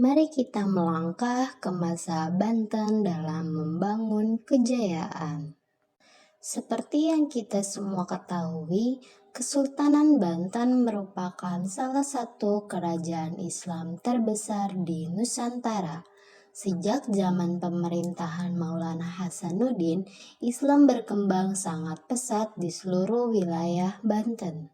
Mari kita melangkah ke masa Banten dalam membangun kejayaan. Seperti yang kita semua ketahui, Kesultanan Banten merupakan salah satu kerajaan Islam terbesar di Nusantara. Sejak zaman pemerintahan Maulana Hasanuddin, Islam berkembang sangat pesat di seluruh wilayah Banten.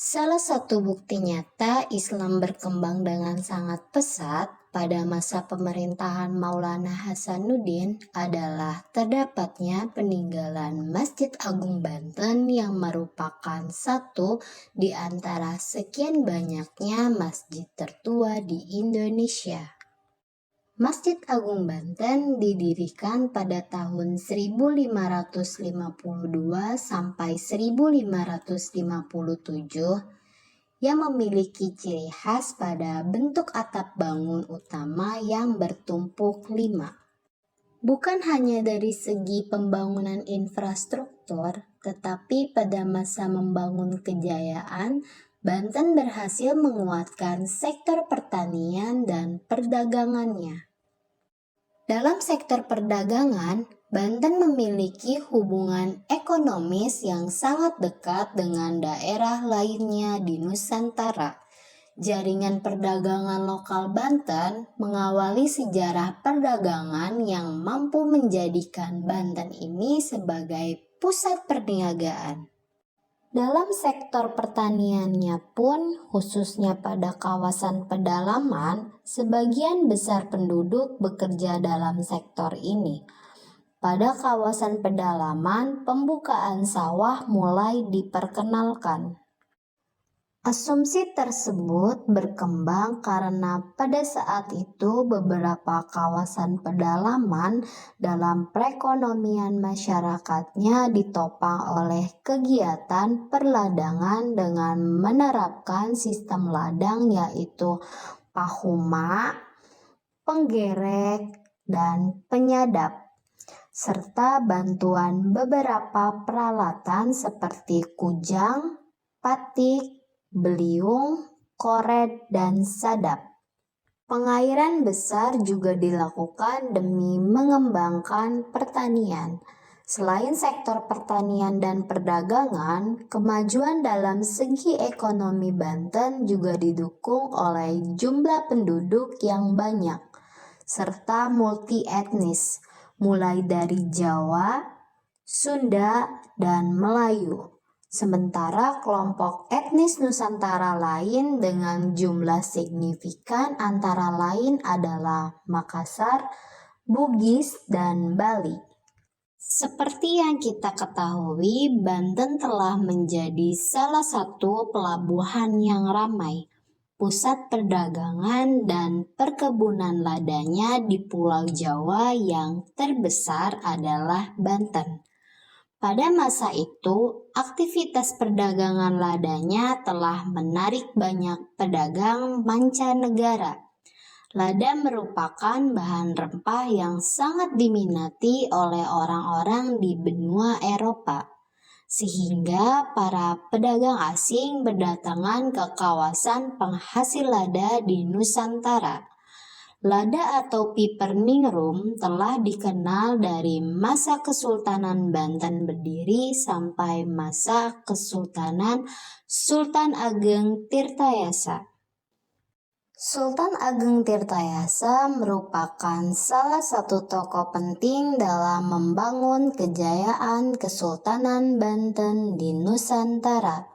Salah satu bukti nyata Islam berkembang dengan sangat pesat pada masa pemerintahan Maulana Hasanuddin adalah terdapatnya peninggalan Masjid Agung Banten yang merupakan satu di antara sekian banyaknya masjid tertua di Indonesia. Masjid Agung Banten didirikan pada tahun 1552 sampai 1557 yang memiliki ciri khas pada bentuk atap bangun utama yang bertumpuk 5. Bukan hanya dari segi pembangunan infrastruktur, tetapi pada masa membangun kejayaan, Banten berhasil menguatkan sektor pertanian dan perdagangannya. Dalam sektor perdagangan, Banten memiliki hubungan ekonomis yang sangat dekat dengan daerah lainnya di Nusantara. Jaringan perdagangan lokal Banten mengawali sejarah perdagangan yang mampu menjadikan Banten ini sebagai pusat perniagaan. Dalam sektor pertaniannya pun, khususnya pada kawasan pedalaman, sebagian besar penduduk bekerja dalam sektor ini. Pada kawasan pedalaman, pembukaan sawah mulai diperkenalkan. Asumsi tersebut berkembang karena pada saat itu beberapa kawasan pedalaman dalam perekonomian masyarakatnya ditopang oleh kegiatan perladangan dengan menerapkan sistem ladang yaitu pahuma, penggerek, dan penyadap, serta bantuan beberapa peralatan seperti kujang, patik, beliung, koret, dan sadap. Pengairan besar juga dilakukan demi mengembangkan pertanian. Selain sektor pertanian dan perdagangan, kemajuan dalam segi ekonomi Banten juga didukung oleh jumlah penduduk yang banyak, serta multi etnis, mulai dari Jawa, Sunda, dan Melayu. Sementara kelompok etnis Nusantara lain dengan jumlah signifikan antara lain adalah Makassar, Bugis, dan Bali. Seperti yang kita ketahui, Banten telah menjadi salah satu pelabuhan yang ramai, pusat perdagangan dan perkebunan ladanya di Pulau Jawa yang terbesar adalah Banten. Pada masa itu, aktivitas perdagangan ladanya telah menarik banyak pedagang mancanegara. Lada merupakan bahan rempah yang sangat diminati oleh orang-orang di benua Eropa, sehingga para pedagang asing berdatangan ke kawasan penghasil lada di Nusantara. Lada atau piperningrum telah dikenal dari masa Kesultanan Banten berdiri sampai masa Kesultanan Sultan Ageng Tirtayasa. Sultan Ageng Tirtayasa merupakan salah satu tokoh penting dalam membangun kejayaan Kesultanan Banten di Nusantara.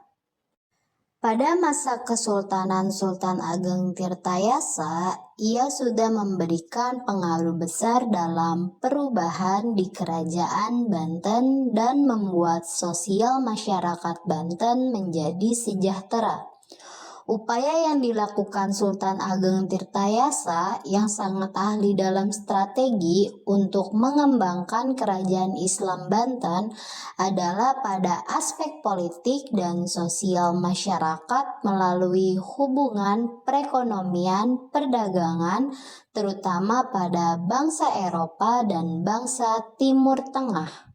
Pada masa Kesultanan Sultan Ageng Tirtayasa, ia sudah memberikan pengaruh besar dalam perubahan di kerajaan Banten dan membuat sosial masyarakat Banten menjadi sejahtera. Upaya yang dilakukan Sultan Ageng Tirtayasa yang sangat ahli dalam strategi untuk mengembangkan kerajaan Islam Banten adalah pada aspek politik dan sosial masyarakat melalui hubungan perekonomian perdagangan terutama pada bangsa Eropa dan bangsa Timur Tengah.